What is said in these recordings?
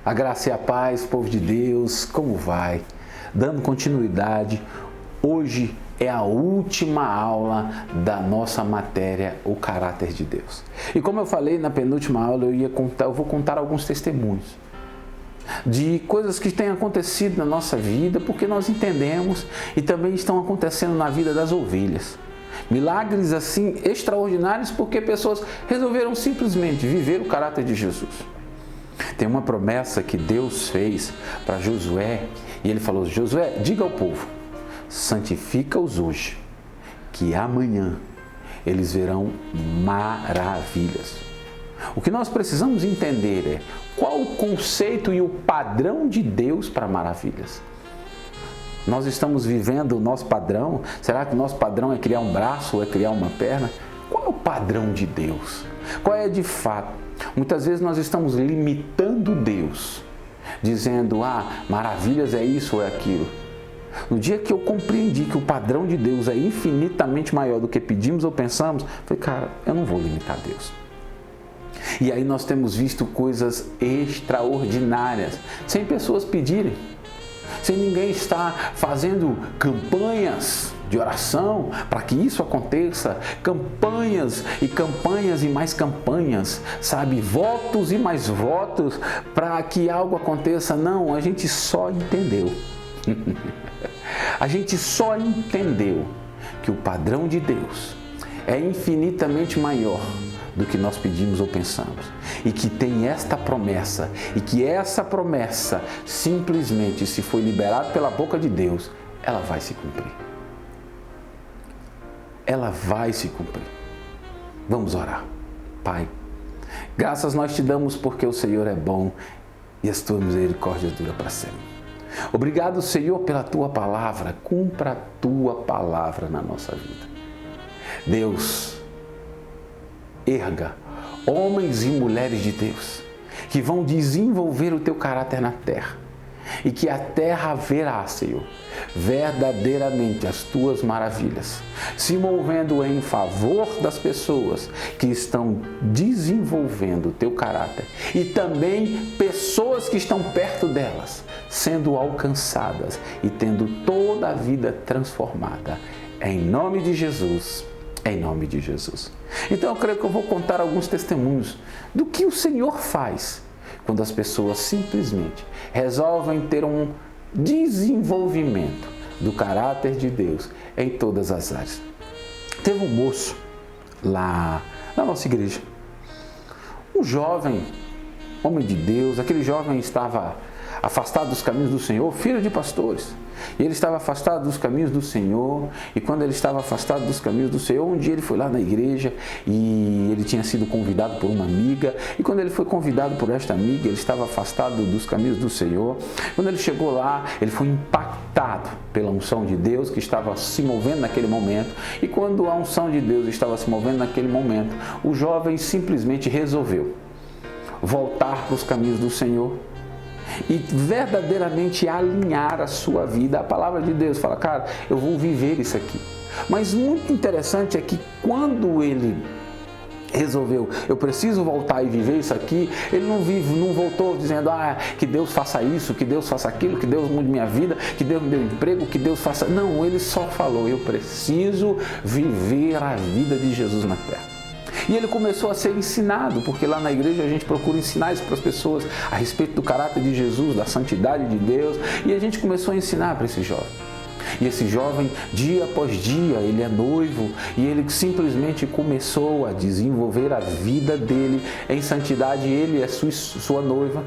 A graça e a paz, povo de Deus, como vai? Dando continuidade, hoje é a última aula da nossa matéria, o caráter de Deus. E como eu falei na penúltima aula, eu vou contar alguns testemunhos de coisas que têm acontecido na nossa vida, porque nós entendemos e também estão acontecendo na vida das ovelhas. Milagres assim extraordinários porque pessoas resolveram simplesmente viver o caráter de Jesus. Tem uma promessa que Deus fez para Josué e ele falou: Josué, diga ao povo, santifica-os hoje, que amanhã eles verão maravilhas. O que nós precisamos entender é qual o conceito e o padrão de Deus para maravilhas. Nós estamos vivendo o nosso padrão? Será que o nosso padrão é criar um braço ou é criar uma perna? Qual é o padrão de Deus? Qual é de fato? Muitas vezes nós estamos limitando Deus, dizendo, maravilhas é isso ou é aquilo. No dia que eu compreendi que o padrão de Deus é infinitamente maior do que pedimos ou pensamos, eu falei, cara, eu não vou limitar Deus. E aí nós temos visto coisas extraordinárias, sem pessoas pedirem, sem ninguém estar fazendo campanhas de oração para que isso aconteça, campanhas e mais campanhas, sabe, votos e mais votos para que algo aconteça. Não, a gente só entendeu. A gente só entendeu que o padrão de Deus é infinitamente maior do que nós pedimos ou pensamos, e que tem esta promessa, e que essa promessa simplesmente, se foi liberada pela boca de Deus, ela vai se cumprir. Ela vai se cumprir. Vamos orar. Pai, graças nós te damos porque o Senhor é bom e as tuas misericórdias duram para sempre. Obrigado, Senhor, pela tua palavra. Cumpra a tua palavra na nossa vida. Deus, erga homens e mulheres de Deus que vão desenvolver o teu caráter na terra e que a terra verá, Senhor, verdadeiramente as tuas maravilhas se movendo em favor das pessoas que estão desenvolvendo o teu caráter e também pessoas que estão perto delas sendo alcançadas e tendo toda a vida transformada. Em nome de Jesus. Em nome de Jesus. Então eu creio que eu vou contar alguns testemunhos do que o Senhor faz quando as pessoas simplesmente resolvem ter um desenvolvimento do caráter de Deus em todas as áreas. Teve um moço lá na nossa igreja, um jovem, homem de Deus, aquele jovem estava afastado dos caminhos do Senhor, filho de pastores. E ele estava afastado dos caminhos do Senhor, e quando ele estava afastado dos caminhos do Senhor, um dia ele foi lá na igreja e ele tinha sido convidado por uma amiga, e quando ele foi convidado por esta amiga, ele estava afastado dos caminhos do Senhor. Quando ele chegou lá, ele foi impactado pela unção de Deus que estava se movendo naquele momento, e quando a unção de Deus estava se movendo naquele momento, o jovem simplesmente resolveu voltar para os caminhos do Senhor e verdadeiramente alinhar a sua vida. A palavra de Deus fala, cara, eu vou viver isso aqui. Mas muito interessante é que quando ele resolveu, eu preciso voltar e viver isso aqui, ele não voltou dizendo, que Deus faça isso, que Deus faça aquilo, que Deus mude minha vida, que Deus me dê um emprego, que Deus faça... Não, ele só falou, eu preciso viver a vida de Jesus na terra. E ele começou a ser ensinado, porque lá na igreja a gente procura ensinar isso para as pessoas a respeito do caráter de Jesus, da santidade de Deus, e a gente começou a ensinar para esse jovem. E esse jovem, dia após dia, ele é noivo e ele simplesmente começou a desenvolver a vida dele em santidade. Ele é sua noiva.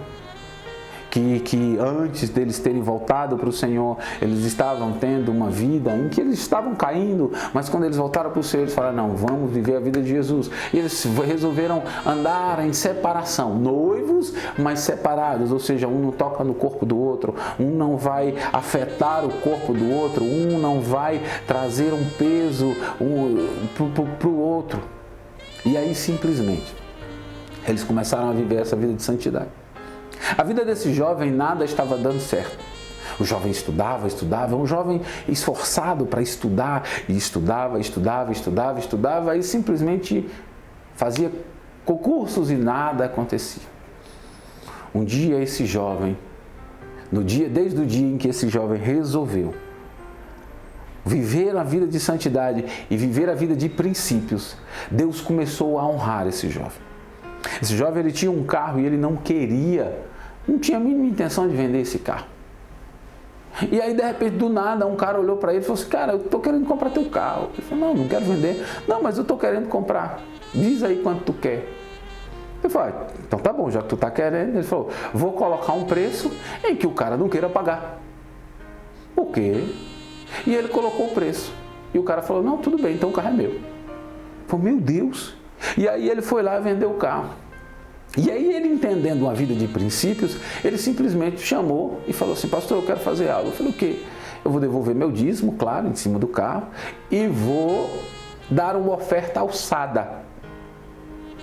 Que antes deles terem voltado para o Senhor, eles estavam tendo uma vida em que eles estavam caindo, mas quando eles voltaram para o Senhor, eles falaram, não, vamos viver a vida de Jesus. E eles resolveram andar em separação, noivos, mas separados, ou seja, um não toca no corpo do outro, um não vai afetar o corpo do outro, um não vai trazer um peso para o outro. E aí simplesmente, eles começaram a viver essa vida de santidade. A vida desse jovem nada estava dando certo. O jovem estudava, um jovem esforçado para estudar, e estudava, e simplesmente fazia concursos e nada acontecia. Um dia esse jovem, desde o dia em que esse jovem resolveu viver a vida de santidade e viver a vida de princípios, Deus começou a honrar esse jovem. Esse jovem, ele tinha um carro e ele não tinha a mínima intenção de vender esse carro. E aí, de repente, do nada, um cara olhou para ele e falou assim: cara, eu estou querendo comprar teu carro. Ele falou: não quero vender. Não, mas eu estou querendo comprar. Diz aí quanto tu quer. Ele falou: então tá bom, já que tu está querendo. Ele falou: vou colocar um preço em que o cara não queira pagar. Por quê? E ele colocou o preço. E o cara falou: não, tudo bem, então o carro é meu. Ele falou: meu Deus. E aí ele foi lá vender o carro. E aí ele, entendendo uma vida de princípios, ele simplesmente chamou e falou assim: pastor, eu quero fazer algo. Eu falei: o quê? Eu vou devolver meu dízimo, claro, em cima do carro, e vou dar uma oferta alçada.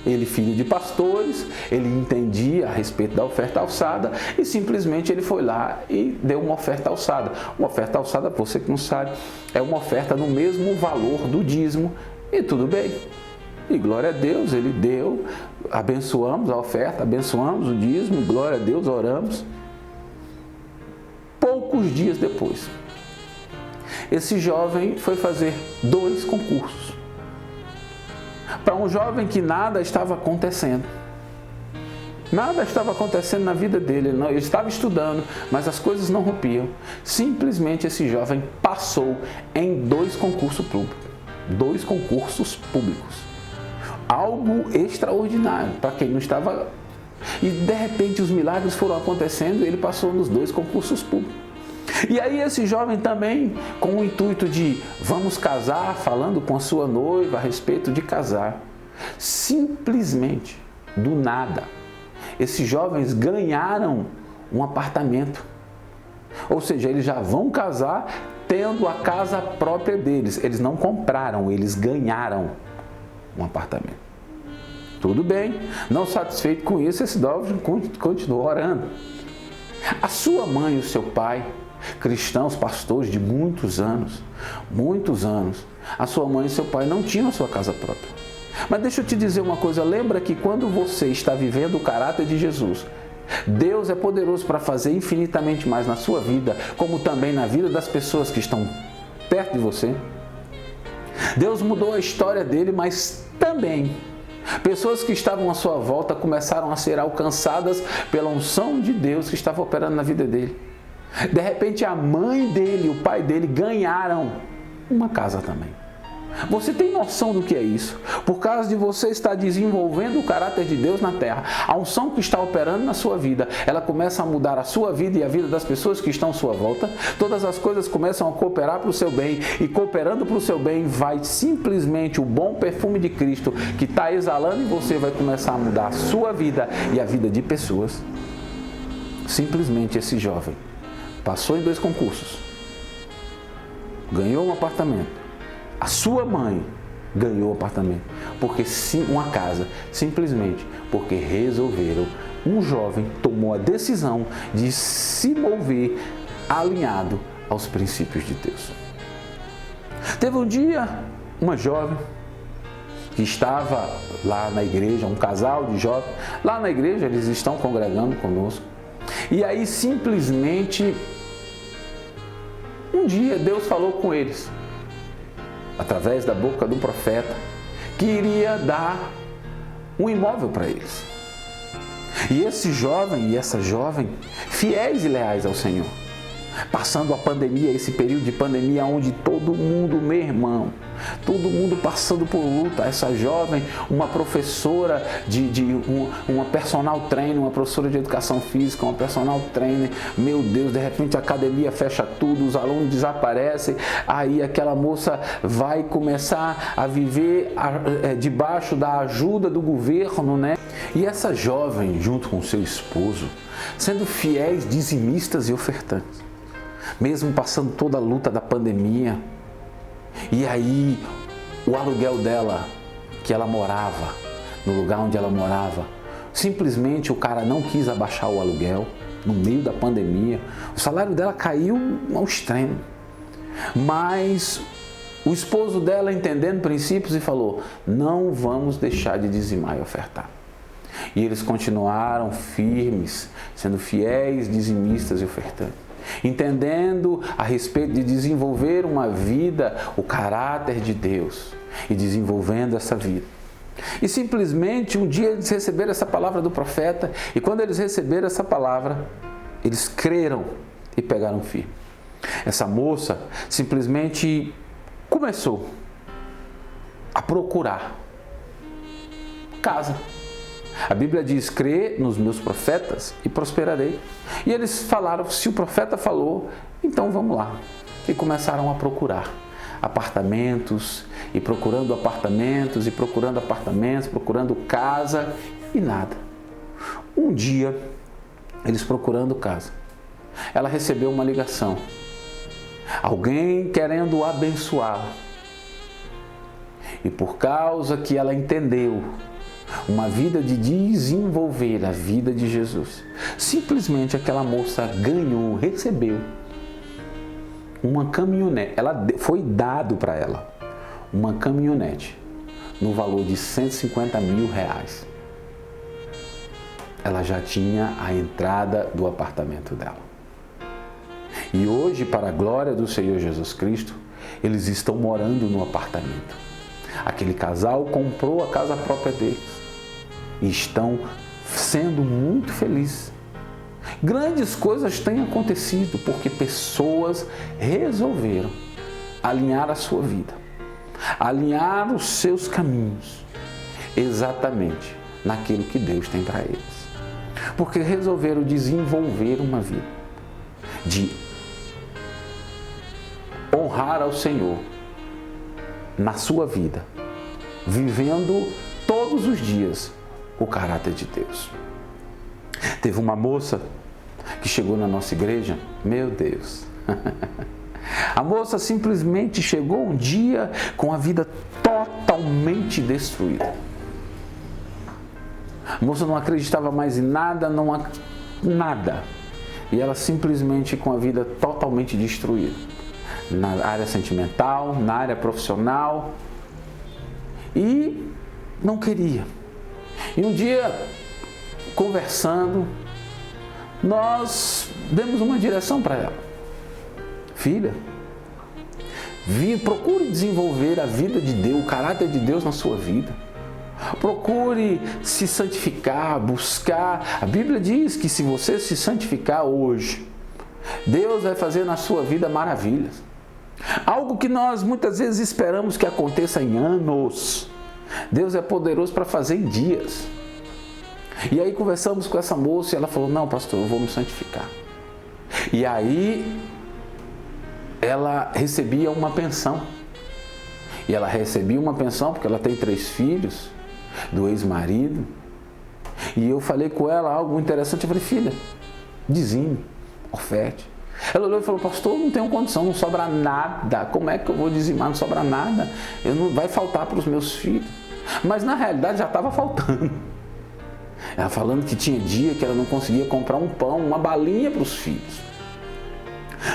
Ele, filho de pastores, ele entendia a respeito da oferta alçada e simplesmente ele foi lá e deu uma oferta alçada. Uma oferta alçada, você que não sabe, é uma oferta no mesmo valor do dízimo e tudo bem. E glória a Deus, ele deu, abençoamos a oferta, abençoamos o dízimo, glória a Deus, oramos. Poucos dias depois, esse jovem foi fazer 2 concursos. Para um jovem que nada estava acontecendo. Nada estava acontecendo na vida dele, ele estava estudando, mas as coisas não rompiam. Simplesmente esse jovem passou em 2 concursos públicos. 2 concursos públicos. Algo extraordinário para quem não estava. E de repente os milagres foram acontecendo e ele passou nos 2 concursos públicos. E aí esse jovem também, com o intuito de vamos casar, falando com a sua noiva a respeito de casar, simplesmente, do nada, esses jovens ganharam um apartamento. Ou seja, eles já vão casar tendo a casa própria deles. Eles não compraram, eles ganharam um apartamento. Tudo bem, não satisfeito com isso, esse jovem continuou orando. A sua mãe e o seu pai, cristãos, pastores de muitos anos, a sua mãe e seu pai não tinham a sua casa própria. Mas deixa eu te dizer uma coisa, lembra que quando você está vivendo o caráter de Jesus, Deus é poderoso para fazer infinitamente mais na sua vida, como também na vida das pessoas que estão perto de você. Deus mudou a história dele, mas também pessoas que estavam à sua volta começaram a ser alcançadas pela unção de Deus que estava operando na vida dele. De repente a mãe dele e o pai dele ganharam uma casa também. Você tem noção do que é isso? Por causa de você estar desenvolvendo o caráter de Deus na terra, a unção que está operando na sua vida, ela começa a mudar a sua vida e a vida das pessoas que estão à sua volta. Todas as coisas começam a cooperar para o seu bem e cooperando para o seu bem vai simplesmente o bom perfume de Cristo que está exalando em você vai começar a mudar a sua vida e a vida de pessoas. Simplesmente esse jovem passou em 2 concursos, ganhou um apartamento. A sua mãe ganhou o apartamento, uma casa, simplesmente porque resolveram, um jovem tomou a decisão de se mover alinhado aos princípios de Deus. Teve um dia, uma jovem que estava lá na igreja, um casal de jovens, lá na igreja eles estão congregando conosco, e aí simplesmente, um dia Deus falou com eles, através da boca do profeta, que iria dar um imóvel para eles. E esse jovem e essa jovem, fiéis e leais ao Senhor, passando a pandemia, esse período de pandemia onde todo mundo, meu irmão, todo mundo passando por luta, essa jovem, uma professora uma personal trainer, uma professora de educação física, uma personal trainer, meu Deus, de repente a academia fecha tudo, os alunos desaparecem, aí aquela moça vai começar a viver debaixo da ajuda do governo, né? E essa jovem, junto com seu esposo, sendo fiéis, dizimistas e ofertantes, mesmo passando toda a luta da pandemia, e aí o aluguel dela, que ela morava, no lugar onde ela morava, simplesmente o cara não quis abaixar o aluguel, no meio da pandemia, o salário dela caiu ao extremo, mas o esposo dela entendendo princípios e falou, não vamos deixar de dizimar e ofertar. E eles continuaram firmes, sendo fiéis, dizimistas e ofertantes, entendendo a respeito de desenvolver uma vida, o caráter de Deus, e desenvolvendo essa vida. E simplesmente um dia eles receberam essa palavra do profeta, e quando eles receberam essa palavra, eles creram e pegaram firme. Essa moça simplesmente começou a procurar casa. A Bíblia diz: crê nos meus profetas e prosperarei. E eles falaram: se o profeta falou, então vamos lá. E começaram a procurar apartamentos, e procurando apartamentos, e procurando apartamentos, procurando casa, e nada. Um dia, eles procurando casa, ela recebeu uma ligação. Alguém querendo abençoá-la. E por causa que ela entendeu uma vida de desenvolver a vida de Jesus, simplesmente aquela moça ganhou, recebeu uma caminhonete. Foi dado para ela uma caminhonete no valor de R$150 mil. Ela já tinha a entrada do apartamento dela. E hoje, para a glória do Senhor Jesus Cristo, eles estão morando no apartamento. Aquele casal comprou a casa própria deles e estão sendo muito felizes. Grandes coisas têm acontecido porque pessoas resolveram alinhar a sua vida, alinhar os seus caminhos exatamente naquilo que Deus tem para eles. Porque resolveram desenvolver uma vida de honrar ao Senhor na sua vida, vivendo todos os dias o caráter de Deus. Teve uma moça que chegou na nossa igreja, meu Deus, a moça simplesmente chegou um dia com a vida totalmente destruída. A moça não acreditava mais em nada, nada. E ela simplesmente com a vida totalmente destruída. Na área sentimental, na área profissional. E não queria. E um dia, conversando, nós demos uma direção para ela. Filha, procure desenvolver a vida de Deus, o caráter de Deus na sua vida. Procure se santificar, buscar. A Bíblia diz que se você se santificar hoje, Deus vai fazer na sua vida maravilhas. Algo que nós muitas vezes esperamos que aconteça em anos, Deus é poderoso para fazer em dias. E aí conversamos com essa moça e ela falou: não, pastor, eu vou me santificar. E aí ela recebia uma pensão. E ela recebia uma pensão porque ela tem 3 filhos do ex-marido. E eu falei com ela algo interessante. Eu falei: filha, dizime, oferte. Ela olhou e falou: pastor, não tenho condição, não sobra nada. Como é que eu vou dizimar? Não sobra nada. Vai faltar para os meus filhos. Mas na realidade já estava faltando. Ela falando que tinha dia que ela não conseguia comprar um pão, uma balinha para os filhos.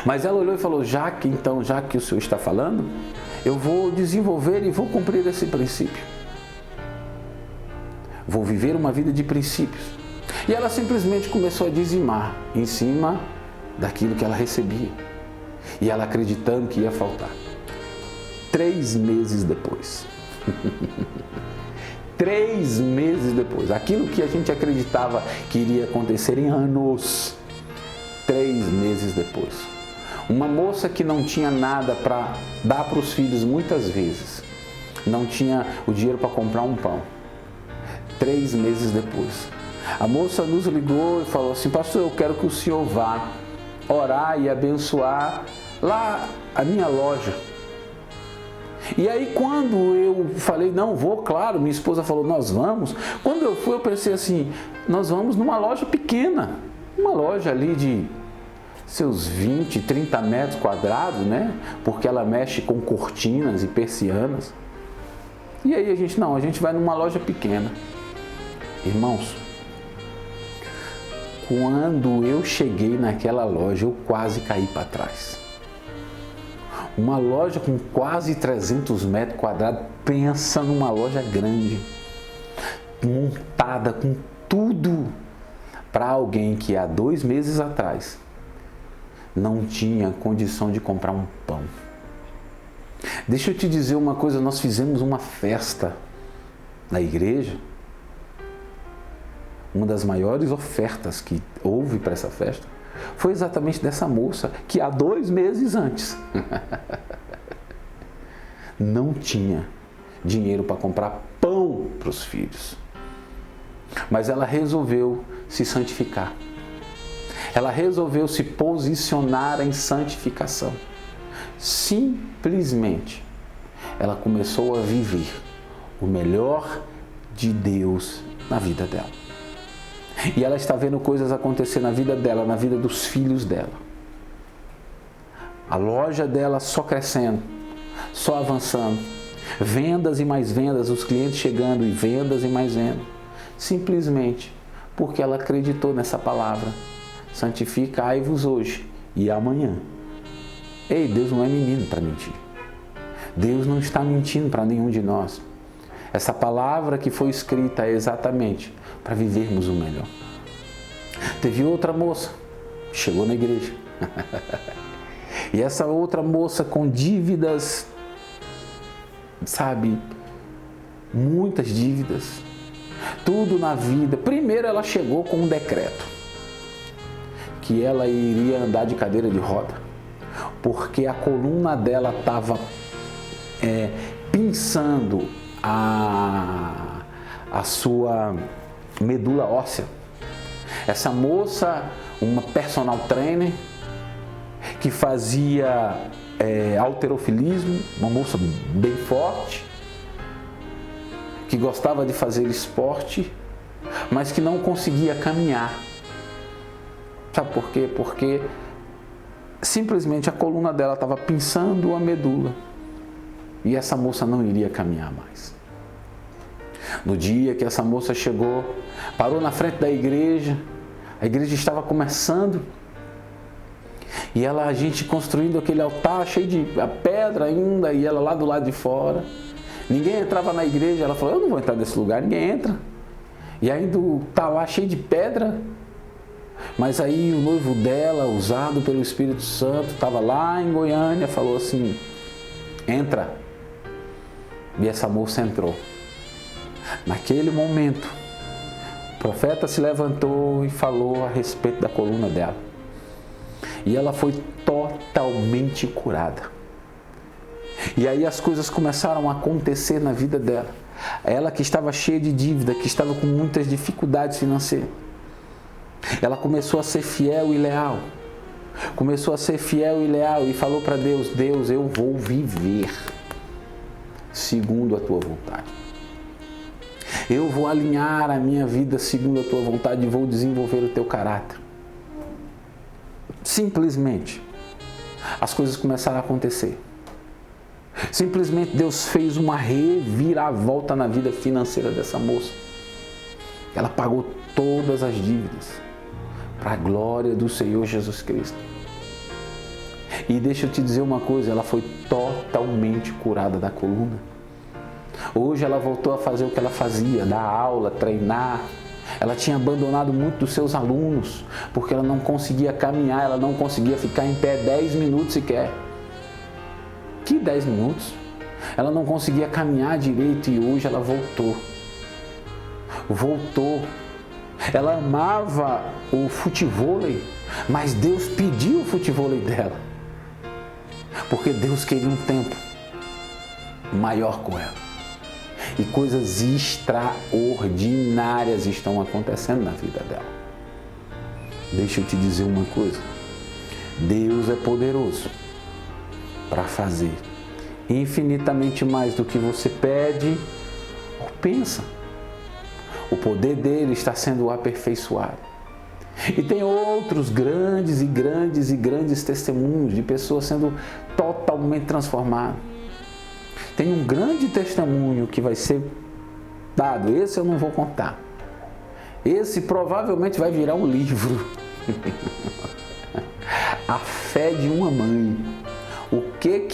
Mas ela olhou e falou: já que o senhor está falando, eu vou desenvolver e vou cumprir esse princípio. Vou viver uma vida de princípios. E ela simplesmente começou a dizimar em cima daquilo que ela recebia. E ela acreditando que ia faltar. 3 meses depois. 3 meses depois. Aquilo que a gente acreditava que iria acontecer em anos. 3 meses depois. Uma moça que não tinha nada para dar para os filhos muitas vezes. Não tinha o dinheiro para comprar um pão. 3 meses depois. A moça nos ligou e falou assim: pastor, eu quero que o senhor vá orar e abençoar lá a minha loja. E aí quando eu falei: não, vou, claro, minha esposa falou: nós vamos. Quando eu fui, eu pensei assim: nós vamos numa loja pequena, uma loja ali de seus 20, 30 metros quadrados, né? Porque ela mexe com cortinas e persianas. E aí a gente vai numa loja pequena. Irmãos, quando eu cheguei naquela loja, eu quase caí para trás. Uma loja com quase 300 metros quadrados, pensa numa loja grande, montada com tudo para alguém que há 2 meses atrás não tinha condição de comprar um pão. Deixa eu te dizer uma coisa, nós fizemos uma festa na igreja. Uma das maiores ofertas que houve para essa festa foi exatamente dessa moça que há 2 meses antes não tinha dinheiro para comprar pão para os filhos. Mas ela resolveu se santificar. Ela resolveu se posicionar em santificação. Simplesmente, ela começou a viver o melhor de Deus na vida dela. E ela está vendo coisas acontecer na vida dela, na vida dos filhos dela. A loja dela só crescendo, só avançando. Vendas e mais vendas, os clientes chegando e vendas e mais vendas. Simplesmente porque ela acreditou nessa palavra. Santificai-vos hoje e amanhã. Ei, Deus não é menino para mentir. Deus não está mentindo para nenhum de nós. Essa palavra que foi escrita é exatamente para vivermos o melhor. Teve outra moça, chegou na igreja. E essa outra moça com dívidas, sabe, muitas dívidas, tudo na vida. Primeiro ela chegou com um decreto, que ela iria andar de cadeira de roda, porque a coluna dela estava pinçando a sua medula óssea. Essa moça, uma personal trainer, que fazia halterofilismo, uma moça bem forte, que gostava de fazer esporte, mas que não conseguia caminhar. Sabe por quê? Porque simplesmente a coluna dela estava pinçando a medula e essa moça não iria caminhar mais. No dia que essa moça chegou, parou na frente da igreja, a igreja estava começando e a gente construindo aquele altar cheio de pedra ainda, e ela lá do lado de fora. Ninguém entrava na igreja, ela falou: eu não vou entrar nesse lugar, ninguém entra. E ainda está lá cheio de pedra. Mas aí o noivo dela, usado pelo Espírito Santo, estava lá em Goiânia, falou assim: entra. E essa moça entrou. Naquele momento, o profeta se levantou e falou a respeito da coluna dela. E ela foi totalmente curada. E aí as coisas começaram a acontecer na vida dela. Ela que estava cheia de dívida, que estava com muitas dificuldades financeiras, ela começou a ser fiel e leal. Começou a ser fiel e leal e falou para Deus: Deus, eu vou viver segundo a tua vontade. Eu vou alinhar a minha vida segundo a tua vontade e vou desenvolver o teu caráter. Simplesmente, as coisas começaram a acontecer. Simplesmente Deus fez uma reviravolta na vida financeira dessa moça. Ela pagou todas as dívidas para a glória do Senhor Jesus Cristo. E deixa eu te dizer uma coisa, ela foi totalmente curada da coluna. Hoje ela voltou a fazer o que ela fazia, dar aula, treinar. Ela tinha abandonado muito dos seus alunos, porque ela não conseguia caminhar, ela não conseguia ficar em pé 10 minutos sequer. Que 10 minutos? Ela não conseguia caminhar direito e hoje ela voltou. Voltou. Ela amava o futevôlei, mas Deus pediu o futevôlei dela, porque Deus queria um tempo maior com ela. E coisas extraordinárias estão acontecendo na vida dela. Deixa eu te dizer uma coisa. Deus é poderoso para fazer infinitamente mais do que você pede ou pensa. O poder dele está sendo aperfeiçoado. E tem outros grandes e grandes e grandes testemunhos de pessoas sendo totalmente transformadas. Tem um grande testemunho que vai ser dado. Esse eu não vou contar. Esse provavelmente vai virar um livro. A fé de uma mãe. O que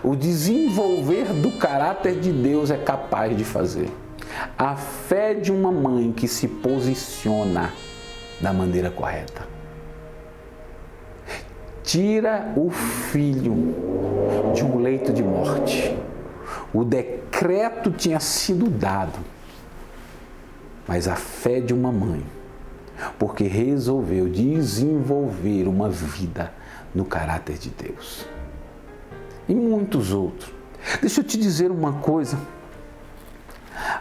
o desenvolver do caráter de Deus é capaz de fazer. A fé de uma mãe que se posiciona da maneira correta. Tira o filho de um leito de morte. O decreto tinha sido dado, mas a fé de uma mãe, porque resolveu desenvolver uma vida no caráter de Deus. E muitos outros. Deixa eu te dizer uma coisa.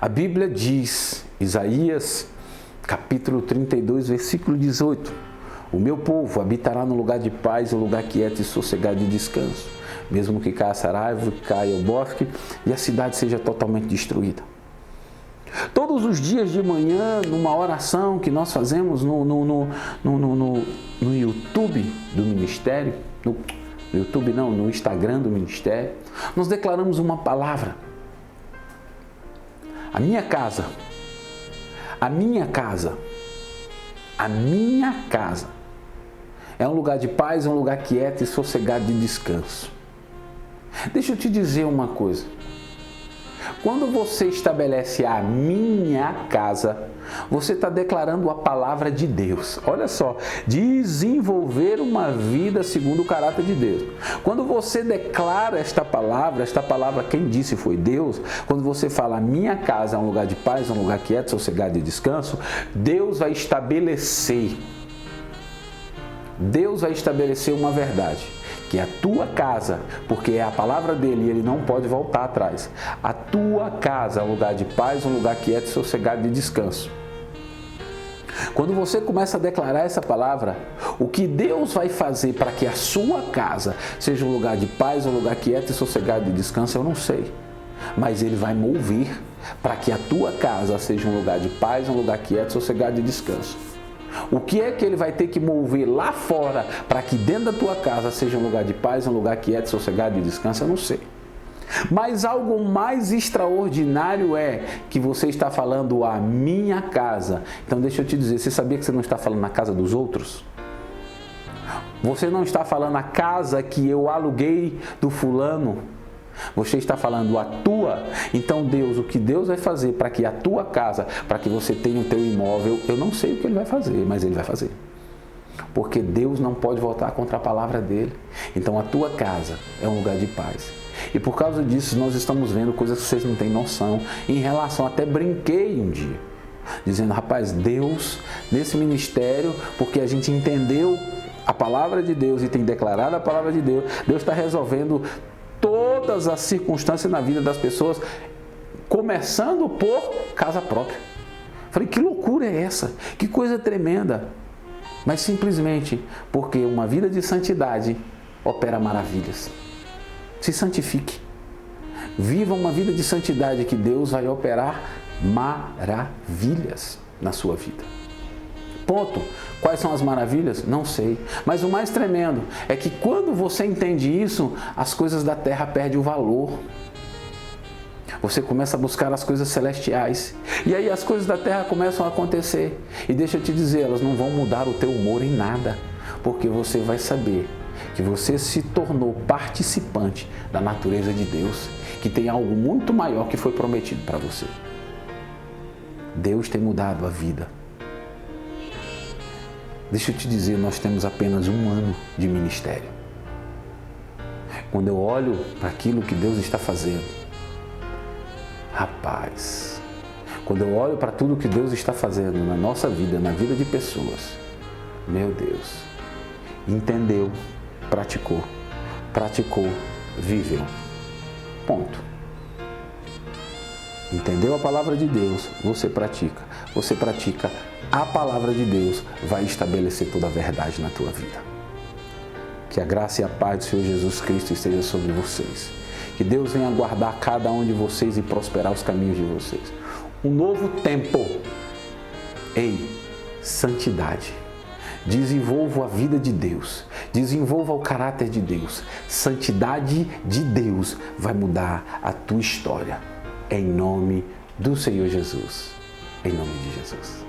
A Bíblia diz, Isaías, capítulo 32, versículo 18: o meu povo habitará no lugar de paz, um lugar quieto e sossegado de descanso, mesmo que caia a saraiva, caia o bosque e a cidade seja totalmente destruída. Todos os dias de manhã, numa oração que nós fazemos no YouTube do ministério, no Instagram do ministério, nós declaramos uma palavra. A minha casa é um lugar de paz, é um lugar quieto e sossegado de descanso. Deixa eu te dizer uma coisa. Quando você estabelece a minha casa, você está declarando a palavra de Deus. Olha só, desenvolver uma vida segundo o caráter de Deus. Quando você declara esta palavra quem disse foi Deus. Quando você fala, minha casa é um lugar de paz, é um lugar quieto, sossegado e descanso, Deus vai estabelecer uma verdade. Que a tua casa, porque é a palavra dele e ele não pode voltar atrás, a tua casa é um lugar de paz, um lugar quieto, sossegado de descanso. Quando você começa a declarar essa palavra, o que Deus vai fazer para que a sua casa seja um lugar de paz, um lugar quieto e sossegado de descanso, eu não sei. Mas ele vai mover para que a tua casa seja um lugar de paz, um lugar quieto, sossegado de descanso. O que é que ele vai ter que mover lá fora para que dentro da tua casa seja um lugar de paz, um lugar quieto, sossegado e descanso? Eu não sei. Mas algo mais extraordinário é que você está falando a minha casa. Então deixa eu te dizer, você sabia que você não está falando na casa dos outros? Você não está falando a casa que eu aluguei do fulano. Você está falando a tua. Então Deus, o que Deus vai fazer para que a tua casa, para que você tenha o teu imóvel, eu não sei o que ele vai fazer, mas ele vai fazer. Porque Deus não pode voltar contra a palavra dele. Então a tua casa é um lugar de paz. E por causa disso nós estamos vendo coisas que vocês não têm noção. Em relação, até brinquei um dia, dizendo, rapaz, Deus, nesse ministério, porque a gente entendeu a palavra de Deus e tem declarado a palavra de Deus, Deus está resolvendo todas as circunstâncias na vida das pessoas, começando por casa própria. Falei, que loucura é essa? Que coisa tremenda. Mas simplesmente porque uma vida de santidade opera maravilhas. Se santifique. Viva uma vida de santidade que Deus vai operar maravilhas na sua vida. Ponto. Quais são as maravilhas? Não sei. Mas o mais tremendo é que quando você entende isso, as coisas da terra perdem o valor. Você começa a buscar as coisas celestiais. E aí as coisas da terra começam a acontecer. E deixa eu te dizer, elas não vão mudar o teu humor em nada. Porque você vai saber que você se tornou participante da natureza de Deus. Que tem algo muito maior que foi prometido para você. Deus tem mudado a vida. Deixa eu te dizer, nós temos apenas 1 ano de ministério. Quando eu olho para aquilo que Deus está fazendo, rapaz, quando eu olho para tudo que Deus está fazendo na nossa vida, na vida de pessoas, meu Deus, entendeu, praticou, viveu. Ponto. Entendeu a palavra de Deus, você pratica, a palavra de Deus vai estabelecer toda a verdade na tua vida. Que a graça e a paz do Senhor Jesus Cristo esteja sobre vocês. Que Deus venha guardar cada um de vocês e prosperar os caminhos de vocês. Um novo tempo. Ei, santidade. Desenvolva a vida de Deus. Desenvolva o caráter de Deus. Santidade de Deus vai mudar a tua história. Em nome do Senhor Jesus. Em nome de Jesus.